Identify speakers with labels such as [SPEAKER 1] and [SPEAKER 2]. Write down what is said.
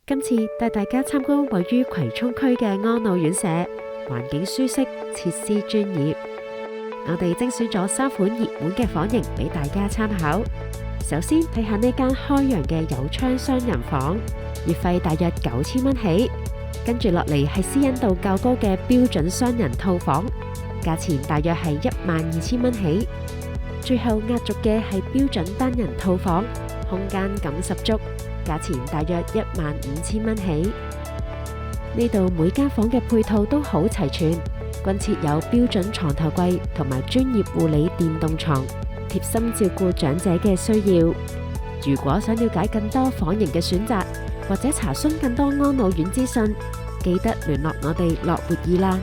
[SPEAKER 1] 今次帶大家參觀位於葵涌區嘅安老院舍，環境舒適，設施專業。我哋精選咗3款熱門嘅房型俾大家參考。首先睇下呢間開揚嘅有窗雙人房，月費大約9000蚊起。跟住落嚟係私隱度較高嘅標準雙人套房，價錢大約係12000蚊起。最後壓軸嘅係標準單人套房，空間感十足，價錢大約15000蚊起。呢度每間房嘅配套都好齊全，均設有標準床頭櫃同埋專業護理電動床，貼心照顧長者嘅需要。如果想了解更多房型嘅選擇，或者查詢更多安老院資訊，記得聯絡我哋樂活意啦。